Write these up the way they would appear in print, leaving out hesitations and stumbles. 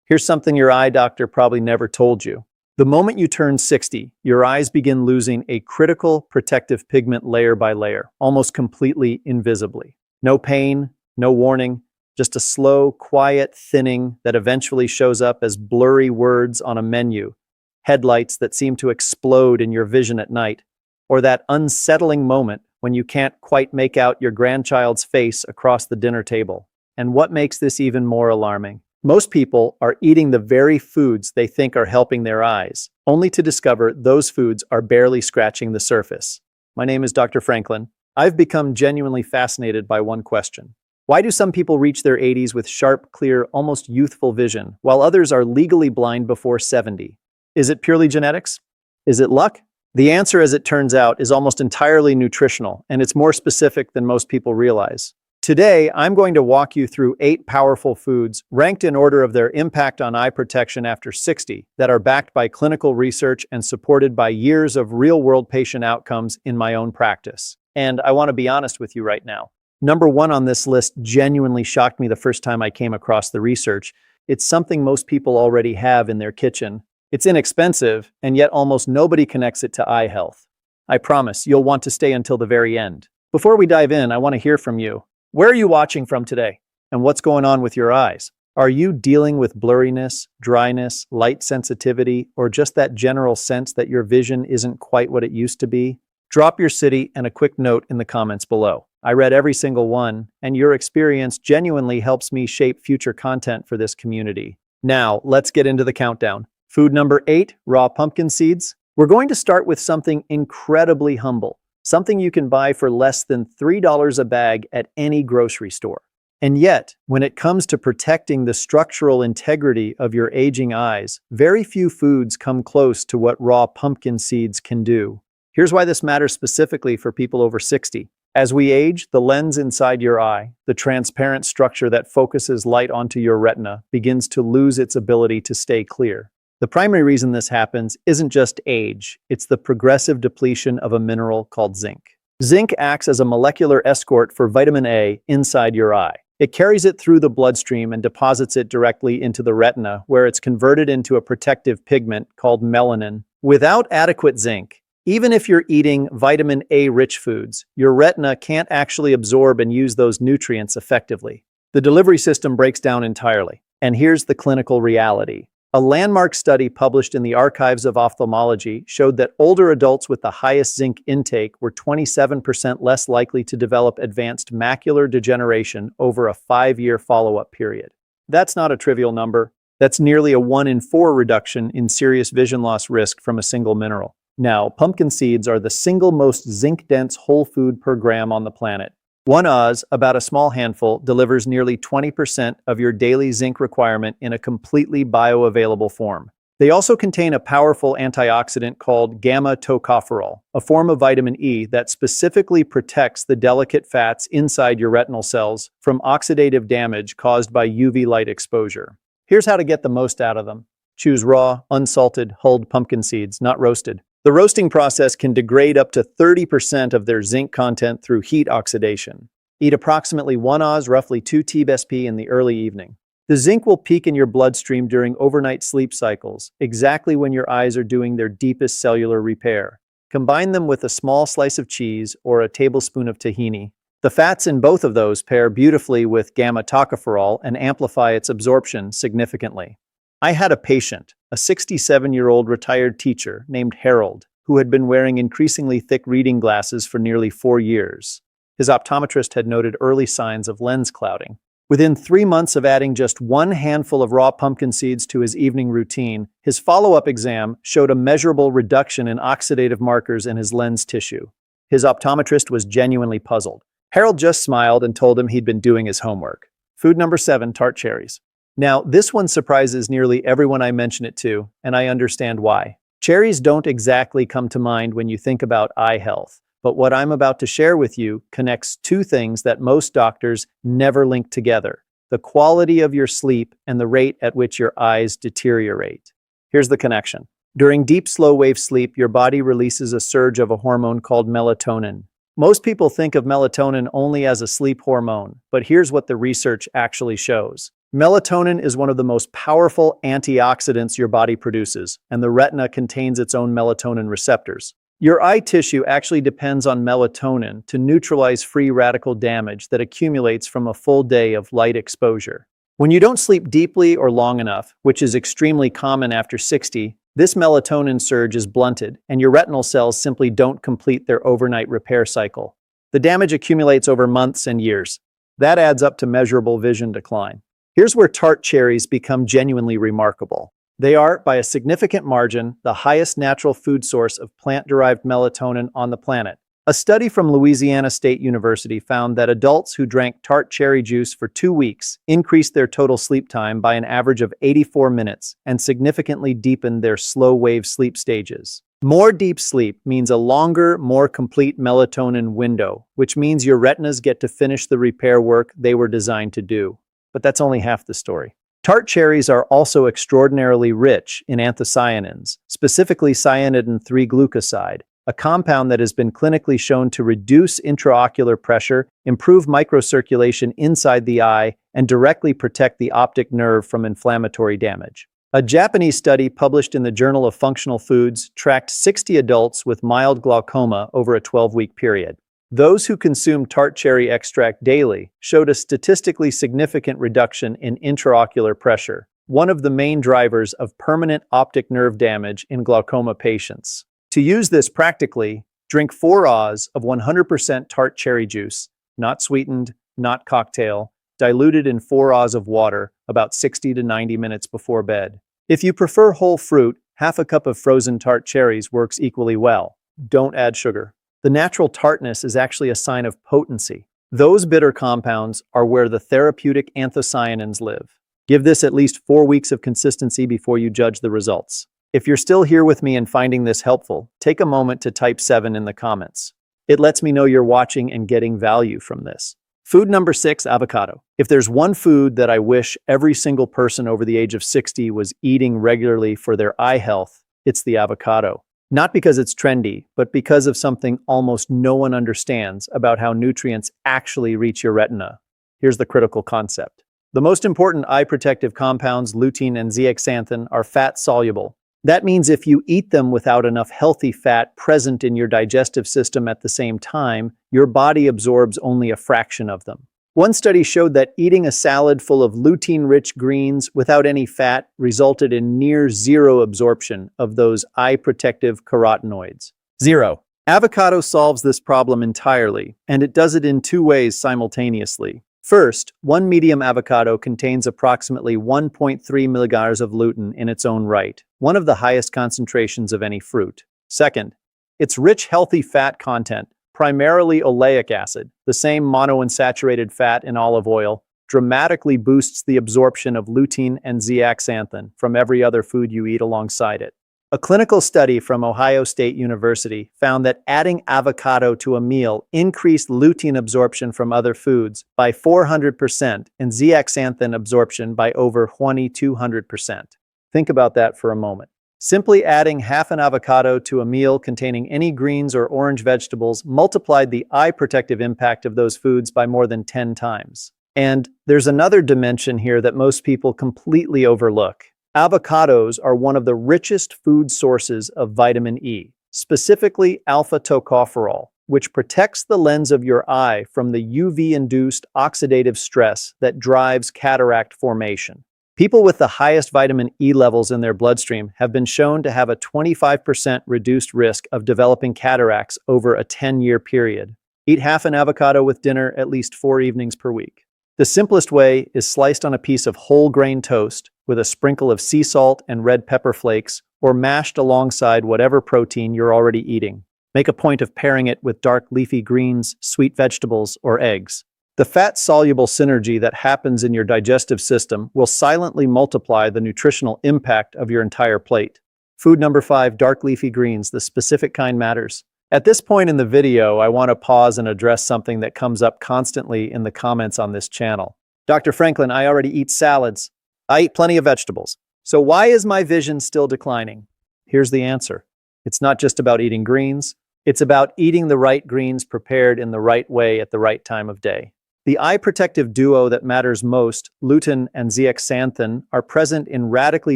Here's something your eye doctor probably never told you. The moment you turn 60, your eyes begin losing a critical protective pigment layer by layer, almost completely invisibly. No pain, no warning, just a slow, quiet thinning that eventually shows up as blurry words on a menu, headlights that seem to explode in your vision at night, or that unsettling moment when you can't quite make out your grandchild's face across the dinner table. And what makes this even more alarming? Most people are eating the very foods they think are helping their eyes, only to discover those foods are barely scratching the surface. My name is Dr. Franklin. I've become genuinely fascinated by one question. Why do some people reach their 80s with sharp, clear, almost youthful vision, while others are legally blind before 70? Is it purely genetics? Is it luck? The answer, as it turns out, is almost entirely nutritional, and it's more specific than most people realize. Today, I'm going to walk you through 8 powerful foods, ranked in order of their impact on eye protection after 60, that are backed by clinical research and supported by years of real-world patient outcomes in my own practice. And I want to be honest with you right now. Number 1 on this list genuinely shocked me the first time I came across the research. It's something most people already have in their kitchen. It's inexpensive, and yet almost nobody connects it to eye health. I promise you'll want to stay until the very end. Before we dive in, I want to hear from you. Where are you watching from today? And what's going on with your eyes? Are you dealing with blurriness, dryness, light sensitivity, or just that general sense that your vision isn't quite what it used to be? Drop your city and a quick note in the comments below. I read every single one, and your experience genuinely helps me shape future content for this community. Now, let's get into the countdown. Food number 8, raw pumpkin seeds. We're going to start with something incredibly humble, something you can buy for less than $3 a bag at any grocery store. And yet, when it comes to protecting the structural integrity of your aging eyes, very few foods come close to what raw pumpkin seeds can do. Here's why this matters specifically for people over 60. As we age, the lens inside your eye, the transparent structure that focuses light onto your retina, begins to lose its ability to stay clear. The primary reason this happens isn't just age, it's the progressive depletion of a mineral called zinc. Zinc acts as a molecular escort for vitamin A inside your eye. It carries it through the bloodstream and deposits it directly into the retina, where it's converted into a protective pigment called melanin. Without adequate zinc, even if you're eating vitamin A-rich foods, your retina can't actually absorb and use those nutrients effectively. The delivery system breaks down entirely. And here's the clinical reality. A landmark study published in the Archives of Ophthalmology showed that older adults with the highest zinc intake were 27% less likely to develop advanced macular degeneration over a 5-year follow-up period. That's not a trivial number. That's nearly a 1 in 4 reduction in serious vision loss risk from a single mineral. Now, pumpkin seeds are the single most zinc-dense whole food per gram on the planet. 1 Oz, about a small handful, delivers nearly 20% of your daily zinc requirement in a completely bioavailable form. They also contain a powerful antioxidant called gamma-tocopherol, a form of vitamin E that specifically protects the delicate fats inside your retinal cells from oxidative damage caused by UV light exposure. Here's how to get the most out of them. Choose raw, unsalted, hulled pumpkin seeds, not roasted. The roasting process can degrade up to 30% of their zinc content through heat oxidation. Eat approximately 1 Oz, roughly 2 TBSP in the early evening. The zinc will peak in your bloodstream during overnight sleep cycles, exactly when your eyes are doing their deepest cellular repair. Combine them with a small slice of cheese or a tablespoon of tahini. The fats in both of those pair beautifully with gamma-tocopherol and amplify its absorption significantly. I had a patient, a 67-year-old retired teacher named Harold, who had been wearing increasingly thick reading glasses for nearly 4 years. His optometrist had noted early signs of lens clouding. Within 3 months of adding just 1 handful of raw pumpkin seeds to his evening routine, his follow-up exam showed a measurable reduction in oxidative markers in his lens tissue. His optometrist was genuinely puzzled. Harold just smiled and told him he'd been doing his homework. Food number 7, tart cherries. Now, this one surprises nearly everyone I mention it to, and I understand why. Cherries don't exactly come to mind when you think about eye health, but what I'm about to share with you connects 2 things that most doctors never link together: the quality of your sleep and the rate at which your eyes deteriorate. Here's the connection. During deep, slow-wave sleep, your body releases a surge of a hormone called melatonin. Most people think of melatonin only as a sleep hormone, but here's what the research actually shows. Melatonin is one of the most powerful antioxidants your body produces, and the retina contains its own melatonin receptors. Your eye tissue actually depends on melatonin to neutralize free radical damage that accumulates from a full day of light exposure. When you don't sleep deeply or long enough, which is extremely common after 60, this melatonin surge is blunted, and your retinal cells simply don't complete their overnight repair cycle. The damage accumulates over months and years. That adds up to measurable vision decline. Here's where tart cherries become genuinely remarkable. They are, by a significant margin, the highest natural food source of plant-derived melatonin on the planet. A study from Louisiana State University found that adults who drank tart cherry juice for 2 weeks increased their total sleep time by an average of 84 minutes and significantly deepened their slow-wave sleep stages. More deep sleep means a longer, more complete melatonin window, which means your retinas get to finish the repair work they were designed to do. But that's only half the story. Tart cherries are also extraordinarily rich in anthocyanins, specifically cyanidin 3-glucoside, a compound that has been clinically shown to reduce intraocular pressure, improve microcirculation inside the eye, and directly protect the optic nerve from inflammatory damage. A Japanese study published in the Journal of Functional Foods tracked 60 adults with mild glaucoma over a 12-week period. Those who consumed tart cherry extract daily showed a statistically significant reduction in intraocular pressure, one of the main drivers of permanent optic nerve damage in glaucoma patients. To use this practically, drink 4 Oz of 100% tart cherry juice, not sweetened, not cocktail, diluted in 4 Oz of water about 60 to 90 minutes before bed. If you prefer whole fruit, half a cup of frozen tart cherries works equally well. Don't add sugar. The natural tartness is actually a sign of potency. Those bitter compounds are where the therapeutic anthocyanins live. Give this at least 4 weeks of consistency before you judge the results. If you're still here with me and finding this helpful, take a moment to type 7 in the comments. It lets me know you're watching and getting value from this. Food number 6, avocado. If there's one food that I wish every single person over the age of 60 was eating regularly for their eye health, it's the avocado. Not because it's trendy, but because of something almost no one understands about how nutrients actually reach your retina. Here's the critical concept. The most important eye protective compounds, lutein and zeaxanthin, are fat-soluble. That means if you eat them without enough healthy fat present in your digestive system at the same time, your body absorbs only a fraction of them. One study showed that eating a salad full of lutein-rich greens without any fat resulted in near zero absorption of those eye-protective carotenoids. Zero. Avocado solves this problem entirely, and it does it in 2 ways simultaneously. First, one medium avocado contains approximately 1.3 milligrams of lutein in its own right, one of the highest concentrations of any fruit. Second, its rich, healthy fat content, primarily oleic acid, the same monounsaturated fat in olive oil, dramatically boosts the absorption of lutein and zeaxanthin from every other food you eat alongside it. A clinical study from Ohio State University found that adding avocado to a meal increased lutein absorption from other foods by 400% and zeaxanthin absorption by over 2,200%. Think about that for a moment. Simply adding half an avocado to a meal containing any greens or orange vegetables multiplied the eye protective impact of those foods by more than 10 times. And there's another dimension here that most people completely overlook. Avocados are one of the richest food sources of vitamin E, specifically alpha-tocopherol, which protects the lens of your eye from the UV-induced oxidative stress that drives cataract formation. People with the highest vitamin E levels in their bloodstream have been shown to have a 25% reduced risk of developing cataracts over a 10-year period. Eat half an avocado with dinner at least 4 evenings per week. The simplest way is sliced on a piece of whole grain toast with a sprinkle of sea salt and red pepper flakes, or mashed alongside whatever protein you're already eating. Make a point of pairing it with dark leafy greens, sweet vegetables, or eggs. The fat-soluble synergy that happens in your digestive system will silently multiply the nutritional impact of your entire plate. Food number 5, dark leafy greens. The specific kind matters. At this point in the video, I want to pause and address something that comes up constantly in the comments on this channel. Dr. Franklin, I already eat salads. I eat plenty of vegetables. So why is my vision still declining? Here's the answer. It's not just about eating greens. It's about eating the right greens prepared in the right way at the right time of day. The eye protective duo that matters most, lutein and zeaxanthin, are present in radically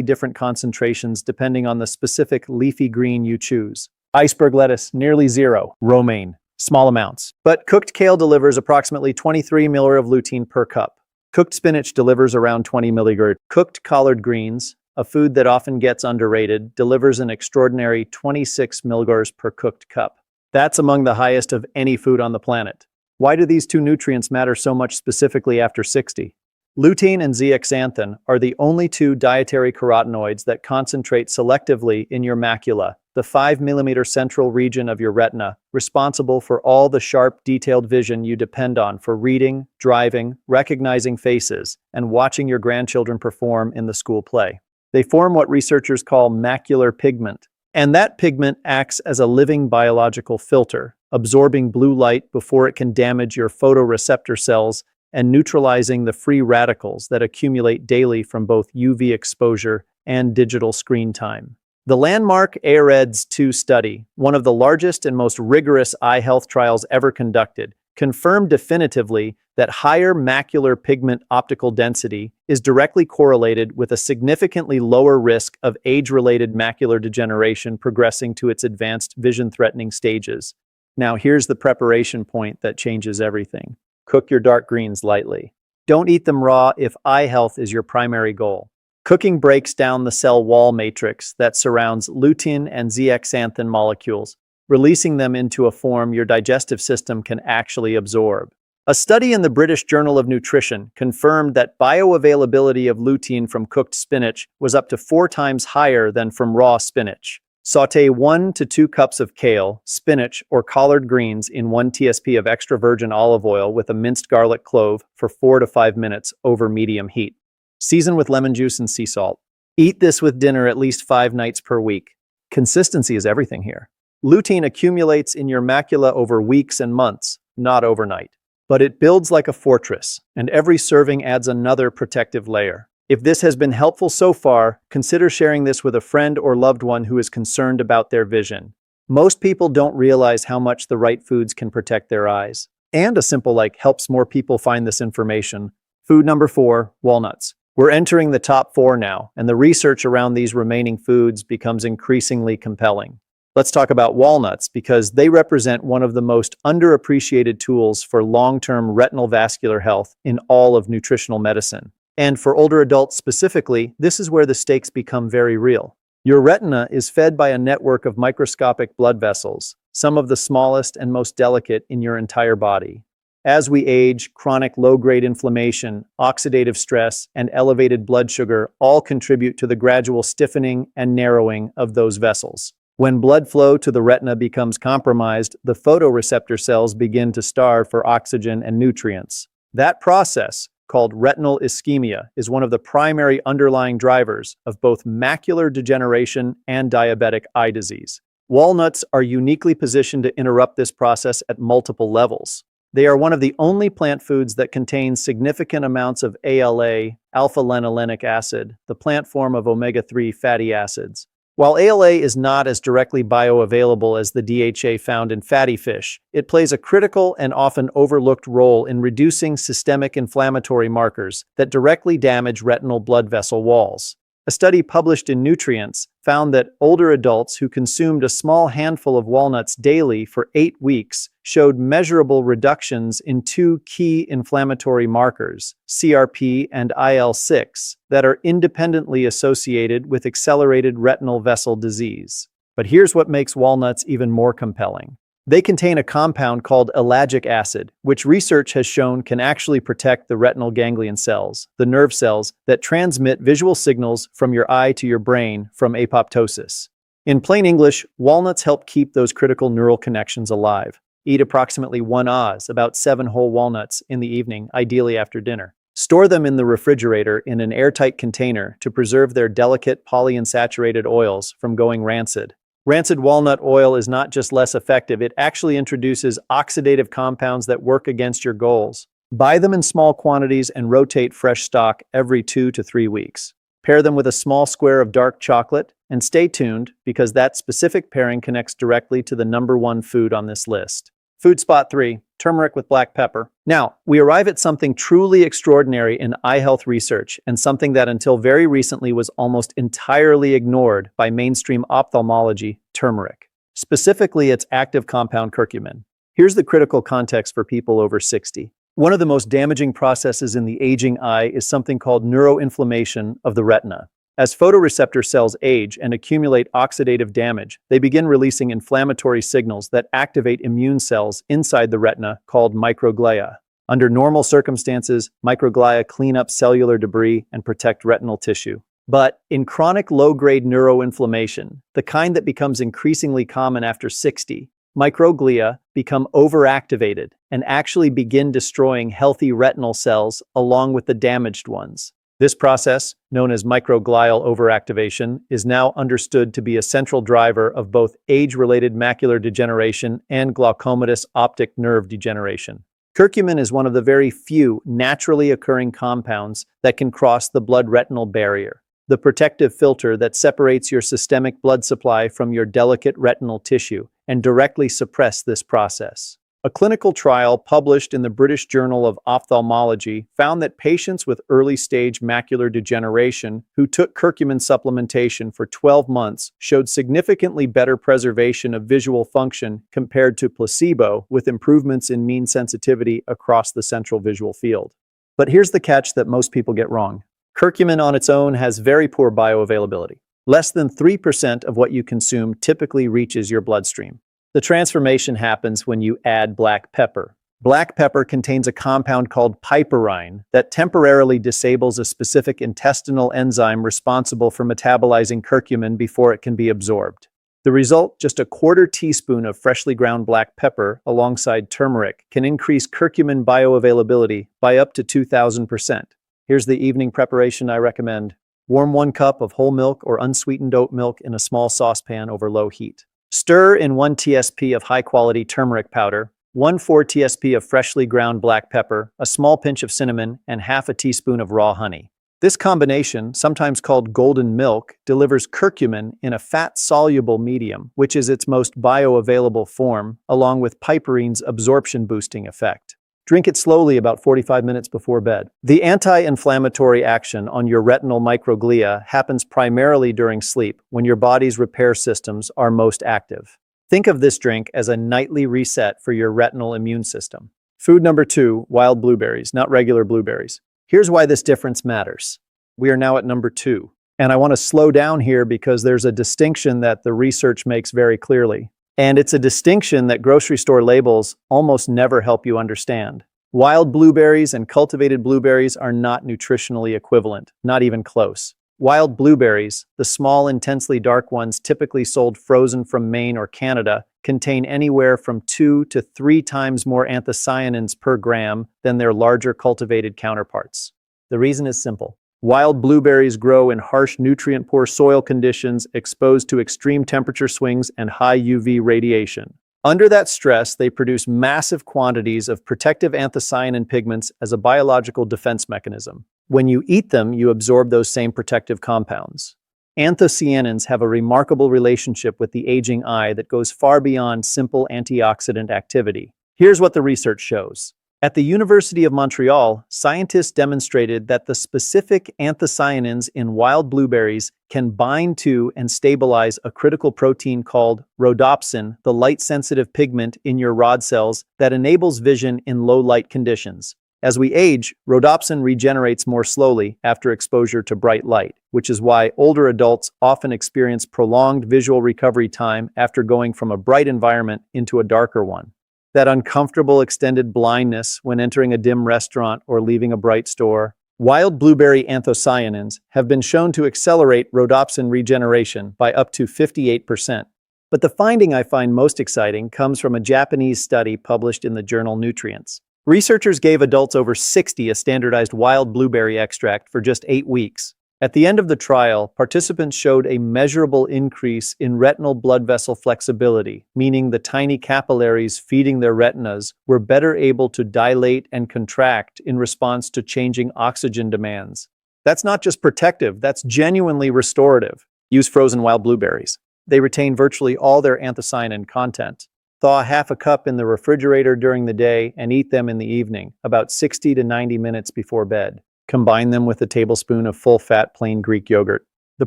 different concentrations depending on the specific leafy green you choose. Iceberg lettuce, nearly zero. Romaine, small amounts. But cooked kale delivers approximately 23 ml of lutein per cup. Cooked spinach delivers around 20 mg. Cooked collard greens, a food that often gets underrated, delivers an extraordinary 26 mg per cooked cup. That's among the highest of any food on the planet. Why do these two nutrients matter so much specifically after 60? Lutein and zeaxanthin are the only two dietary carotenoids that concentrate selectively in your macula, the 5 mm central region of your retina, responsible for all the sharp, detailed vision you depend on for reading, driving, recognizing faces, and watching your grandchildren perform in the school play. They form what researchers call macular pigment, and that pigment acts as a living biological filter, absorbing blue light before it can damage your photoreceptor cells and neutralizing the free radicals that accumulate daily from both UV exposure and digital screen time. The landmark AREDS-2 study, one of the largest and most rigorous eye health trials ever conducted, confirmed definitively that higher macular pigment optical density is directly correlated with a significantly lower risk of age-related macular degeneration progressing to its advanced vision-threatening stages. Now here's the preparation point that changes everything. Cook your dark greens lightly. Don't eat them raw if eye health is your primary goal. Cooking breaks down the cell wall matrix that surrounds lutein and zeaxanthin molecules, releasing them into a form your digestive system can actually absorb. A study in the British Journal of Nutrition confirmed that bioavailability of lutein from cooked spinach was up to 4 times higher than from raw spinach. Sauté 1 to 2 cups of kale, spinach, or collard greens in 1 tsp of extra virgin olive oil with a minced garlic clove for 4 to 5 minutes over medium heat. Season with lemon juice and sea salt. Eat this with dinner at least 5 nights per week. Consistency is everything here. Lutein accumulates in your macula over weeks and months, not overnight. But it builds like a fortress, and every serving adds another protective layer. If this has been helpful so far, consider sharing this with a friend or loved one who is concerned about their vision. Most people don't realize how much the right foods can protect their eyes. And a simple like helps more people find this information. Food number 4, walnuts. We're entering the top 4 now, and the research around these remaining foods becomes increasingly compelling. Let's talk about walnuts because they represent one of the most underappreciated tools for long-term retinal vascular health in all of nutritional medicine. And for older adults specifically, this is where the stakes become very real. Your retina is fed by a network of microscopic blood vessels, some of the smallest and most delicate in your entire body. As we age, chronic low-grade inflammation, oxidative stress, and elevated blood sugar all contribute to the gradual stiffening and narrowing of those vessels. When blood flow to the retina becomes compromised, the photoreceptor cells begin to starve for oxygen and nutrients. That process, called retinal ischemia, is one of the primary underlying drivers of both macular degeneration and diabetic eye disease. Walnuts are uniquely positioned to interrupt this process at multiple levels. They are one of the only plant foods that contain significant amounts of ALA, alpha-linolenic acid, the plant form of omega-3 fatty acids. While ALA is not as directly bioavailable as the DHA found in fatty fish, it plays a critical and often overlooked role in reducing systemic inflammatory markers that directly damage retinal blood vessel walls. A study published in Nutrients found that older adults who consumed a small handful of walnuts daily for 8 weeks showed measurable reductions in 2 key inflammatory markers, CRP and IL-6, that are independently associated with accelerated retinal vessel disease. But here's what makes walnuts even more compelling. They contain a compound called ellagic acid, which research has shown can actually protect the retinal ganglion cells, the nerve cells that transmit visual signals from your eye to your brain from apoptosis. In plain English, walnuts help keep those critical neural connections alive. Eat approximately 1 oz, about 7 whole walnuts, in the evening, ideally after dinner. Store them in the refrigerator in an airtight container to preserve their delicate polyunsaturated oils from going rancid. Rancid walnut oil is not just less effective, it actually introduces oxidative compounds that work against your goals. Buy them in small quantities and rotate fresh stock every 2 to 3 weeks. Pair them with a small square of dark chocolate, and stay tuned because that specific pairing connects directly to the #1 food on this list. Food spot 3, turmeric with black pepper. Now, we arrive at something truly extraordinary in eye health research, and something that until very recently was almost entirely ignored by mainstream ophthalmology: turmeric. Specifically, its active compound curcumin. Here's the critical context for people over 60. One of the most damaging processes in the aging eye is something called neuroinflammation of the retina. As photoreceptor cells age and accumulate oxidative damage, they begin releasing inflammatory signals that activate immune cells inside the retina called microglia. Under normal circumstances, microglia clean up cellular debris and protect retinal tissue. But in chronic low-grade neuroinflammation, the kind that becomes increasingly common after 60, microglia become overactivated and actually begin destroying healthy retinal cells along with the damaged ones. This process, known as microglial overactivation, is now understood to be a central driver of both age-related macular degeneration and glaucomatous optic nerve degeneration. Curcumin is one of the very few naturally occurring compounds that can cross the blood-retinal barrier, the protective filter that separates your systemic blood supply from your delicate retinal tissue, and directly suppress this process. A clinical trial published in the British Journal of Ophthalmology found that patients with early-stage macular degeneration who took curcumin supplementation for 12 months showed significantly better preservation of visual function compared to placebo, with improvements in mean sensitivity across the central visual field. But here's the catch that most people get wrong. Curcumin on its own has very poor bioavailability. Less than 3% of what you consume typically reaches your bloodstream. The transformation happens when you add black pepper. Black pepper contains a compound called piperine that temporarily disables a specific intestinal enzyme responsible for metabolizing curcumin before it can be absorbed. The result, just a quarter teaspoon of freshly ground black pepper alongside turmeric, can increase curcumin bioavailability by up to 2,000%. Here's the evening preparation I recommend. Warm 1 cup of whole milk or unsweetened oat milk in a small saucepan over low heat. Stir in 1 TSP of high-quality turmeric powder, 1/4 TSP of freshly ground black pepper, a small pinch of cinnamon, and half a teaspoon of raw honey. This combination, sometimes called golden milk, delivers curcumin in a fat-soluble medium, which is its most bioavailable form, along with piperine's absorption-boosting effect. Drink it slowly about 45 minutes before bed. The anti-inflammatory action on your retinal microglia happens primarily during sleep, when your body's repair systems are most active. Think of this drink as a nightly reset for your retinal immune system. Food number 2, wild blueberries, not regular blueberries. Here's why this difference matters. We are now at number 2. And I want to slow down here because there's a distinction that the research makes very clearly. And it's a distinction that grocery store labels almost never help you understand. Wild blueberries and cultivated blueberries are not nutritionally equivalent, not even close. Wild blueberries, the small, intensely dark ones typically sold frozen from Maine or Canada, contain anywhere from 2 to 3 times more anthocyanins per gram than their larger cultivated counterparts. The reason is simple. Wild blueberries grow in harsh, nutrient-poor soil conditions exposed to extreme temperature swings and high UV radiation. Under that stress, they produce massive quantities of protective anthocyanin pigments as a biological defense mechanism. When you eat them, you absorb those same protective compounds. Anthocyanins have a remarkable relationship with the aging eye that goes far beyond simple antioxidant activity. Here's what the research shows. At the University of Montreal, scientists demonstrated that the specific anthocyanins in wild blueberries can bind to and stabilize a critical protein called rhodopsin, the light-sensitive pigment in your rod cells that enables vision in low-light conditions. As we age, rhodopsin regenerates more slowly after exposure to bright light, which is why older adults often experience prolonged visual recovery time after going from a bright environment into a darker one. That uncomfortable extended blindness when entering a dim restaurant or leaving a bright store. Wild blueberry anthocyanins have been shown to accelerate rhodopsin regeneration by up to 58%. But the finding I find most exciting comes from a Japanese study published in the journal Nutrients. Researchers gave adults over 60 a standardized wild blueberry extract for just 8 weeks. At the end of the trial, participants showed a measurable increase in retinal blood vessel flexibility, meaning the tiny capillaries feeding their retinas were better able to dilate and contract in response to changing oxygen demands. That's not just protective, that's genuinely restorative. Use frozen wild blueberries. They retain virtually all their anthocyanin content. Thaw half a cup in the refrigerator during the day and eat them in the evening, about 60 to 90 minutes before bed. Combine them with a tablespoon of full-fat plain Greek yogurt. The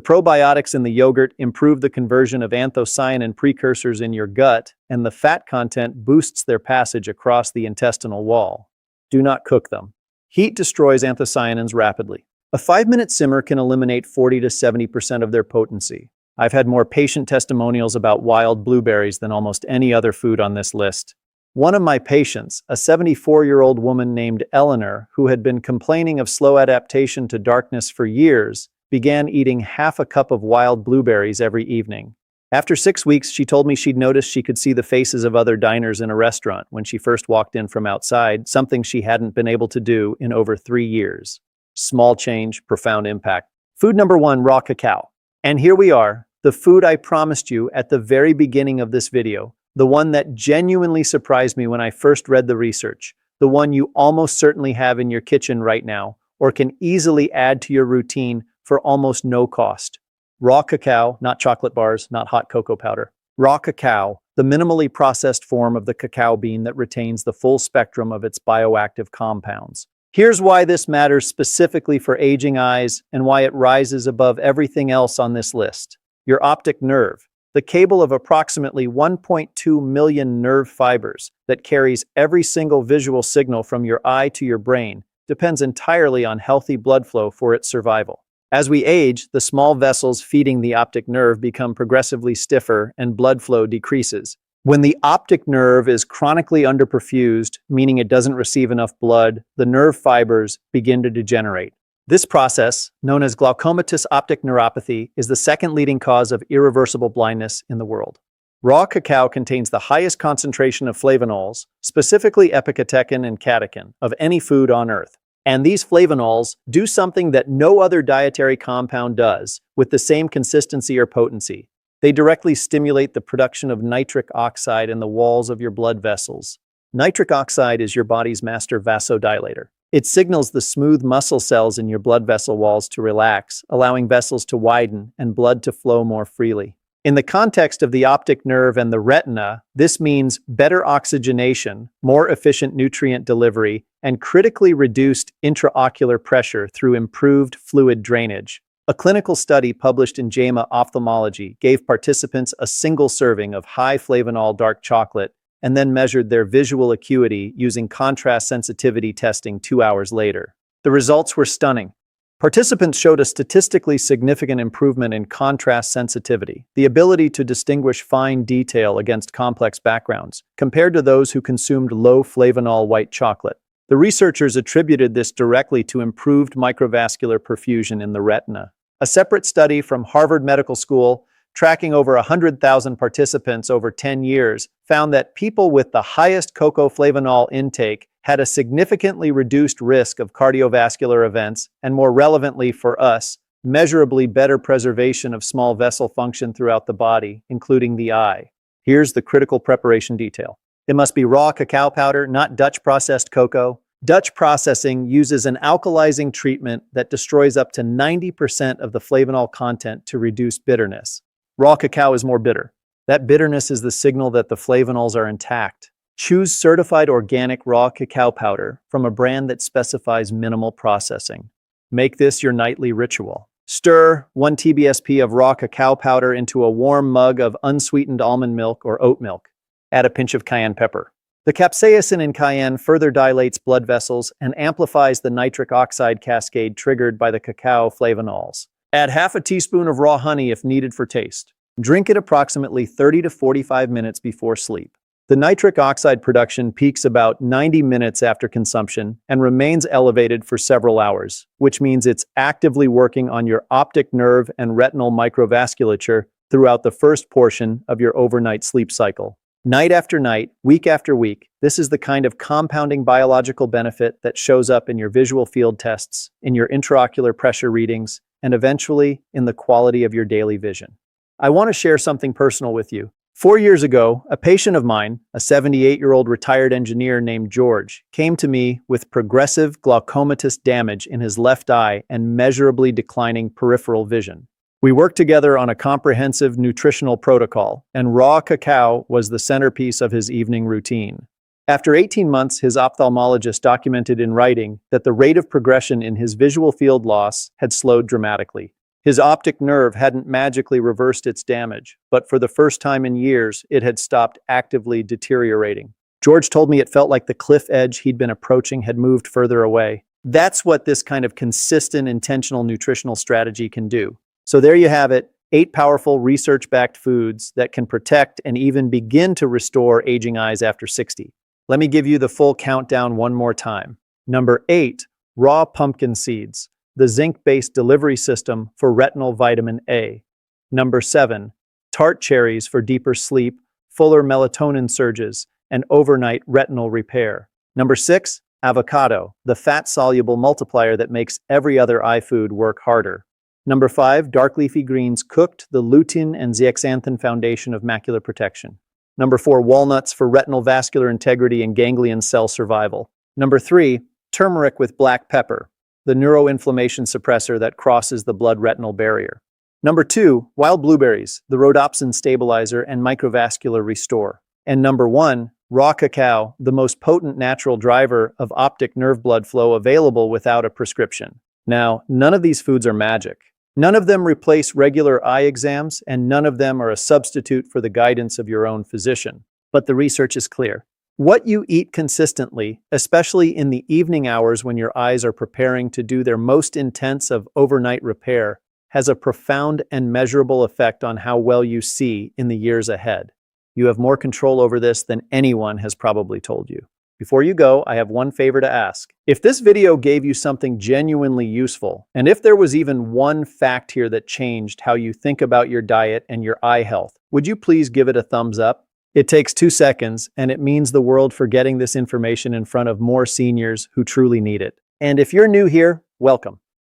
probiotics in the yogurt improve the conversion of anthocyanin precursors in your gut, and the fat content boosts their passage across the intestinal wall. Do not cook them. Heat destroys anthocyanins rapidly. A 5-minute simmer can eliminate 40 to 70% of their potency. I've had more patient testimonials about wild blueberries than almost any other food on this list. One of my patients, a 74-year-old woman named Eleanor, who had been complaining of slow adaptation to darkness for years, began eating half a cup of wild blueberries every evening. After 6 weeks, she told me she'd noticed she could see the faces of other diners in a restaurant when she first walked in from outside, something she hadn't been able to do in over 3 years. Small change, profound impact. Food number 1, raw cacao. And here we are, the food I promised you at the very beginning of this video, the one that genuinely surprised me when I first read the research, the one you almost certainly have in your kitchen right now, or can easily add to your routine for almost no cost. Raw cacao, not chocolate bars, not hot cocoa powder. Raw cacao, the minimally processed form of the cacao bean that retains the full spectrum of its bioactive compounds. Here's why this matters specifically for aging eyes and why it rises above everything else on this list. Your optic nerve, the cable of approximately 1.2 million nerve fibers that carries every single visual signal from your eye to your brain, depends entirely on healthy blood flow for its survival. As we age, the small vessels feeding the optic nerve become progressively stiffer and blood flow decreases. When the optic nerve is chronically underperfused, meaning it doesn't receive enough blood, the nerve fibers begin to degenerate. This process, known as glaucomatous optic neuropathy, is the second leading cause of irreversible blindness in the world. Raw cacao contains the highest concentration of flavonols, specifically epicatechin and catechin, of any food on Earth. And these flavonols do something that no other dietary compound does with the same consistency or potency. They directly stimulate the production of nitric oxide in the walls of your blood vessels. Nitric oxide is your body's master vasodilator. It signals the smooth muscle cells in your blood vessel walls to relax, allowing vessels to widen and blood to flow more freely. In the context of the optic nerve and the retina, this means better oxygenation, more efficient nutrient delivery, and critically reduced intraocular pressure through improved fluid drainage. A clinical study published in JAMA Ophthalmology gave participants a single serving of high flavonol dark chocolate and then measured their visual acuity using contrast sensitivity testing 2 hours later. The results were stunning. Participants showed a statistically significant improvement in contrast sensitivity, the ability to distinguish fine detail against complex backgrounds, compared to those who consumed low flavonol white chocolate. The researchers attributed this directly to improved microvascular perfusion in the retina. A separate study from Harvard Medical School, tracking over 100,000 participants over 10 years, found that people with the highest cocoa flavonol intake had a significantly reduced risk of cardiovascular events, and more relevantly for us, measurably better preservation of small vessel function throughout the body, including the eye. Here's the critical preparation detail. It must be raw cacao powder, not Dutch processed cocoa. Dutch processing uses an alkalizing treatment that destroys up to 90% of the flavonol content to reduce bitterness. Raw cacao is more bitter. That bitterness is the signal that the flavonols are intact. Choose certified organic raw cacao powder from a brand that specifies minimal processing. Make this your nightly ritual. Stir 1 TBSP of raw cacao powder into a warm mug of unsweetened almond milk or oat milk. Add a pinch of cayenne pepper. The capsaicin in cayenne further dilates blood vessels and amplifies the nitric oxide cascade triggered by the cacao flavonols. Add half a teaspoon of raw honey if needed for taste. Drink it approximately 30 to 45 minutes before sleep. The nitric oxide production peaks about 90 minutes after consumption and remains elevated for several hours, which means it's actively working on your optic nerve and retinal microvasculature throughout the first portion of your overnight sleep cycle. Night after night, week after week, this is the kind of compounding biological benefit that shows up in your visual field tests, in your intraocular pressure readings, and eventually in the quality of your daily vision. I want to share something personal with you. 4 years ago, a patient of mine, a 78-year-old retired engineer named George, came to me with progressive glaucomatous damage in his left eye and measurably declining peripheral vision. We worked together on a comprehensive nutritional protocol, and raw cacao was the centerpiece of his evening routine. After 18 months, his ophthalmologist documented in writing that the rate of progression in his visual field loss had slowed dramatically. His optic nerve hadn't magically reversed its damage, but for the first time in years, it had stopped actively deteriorating. George told me it felt like the cliff edge he'd been approaching had moved further away. That's what this kind of consistent, intentional nutritional strategy can do. So there you have it, 8 powerful research-backed foods that can protect and even begin to restore aging eyes after 60. Let me give you the full countdown one more time. Number 8, raw pumpkin seeds, the zinc-based delivery system for retinal vitamin A. Number 7, tart cherries for deeper sleep, fuller melatonin surges, and overnight retinal repair. Number 6, avocado, the fat-soluble multiplier that makes every other eye food work harder. Number 5, dark leafy greens cooked, the lutein and zeaxanthin foundation of macular protection. Number 4, walnuts for retinal vascular integrity and ganglion cell survival. Number 3, turmeric with black pepper, the neuroinflammation suppressor that crosses the blood-retinal barrier. Number 2, wild blueberries, the rhodopsin stabilizer and microvascular restore. And number 1, raw cacao, the most potent natural driver of optic nerve blood flow available without a prescription. Now, none of these foods are magic. None of them replace regular eye exams, and none of them are a substitute for the guidance of your own physician. But the research is clear. What you eat consistently, especially in the evening hours when your eyes are preparing to do their most intense of overnight repair, has a profound and measurable effect on how well you see in the years ahead. You have more control over this than anyone has probably told you. Before you go, I have one favor to ask. If this video gave you something genuinely useful, and if there was even one fact here that changed how you think about your diet and your eye health, would you please give it a thumbs up? It takes 2 seconds, and it means the world for getting this information in front of more seniors who truly need it. And if you're new here, welcome.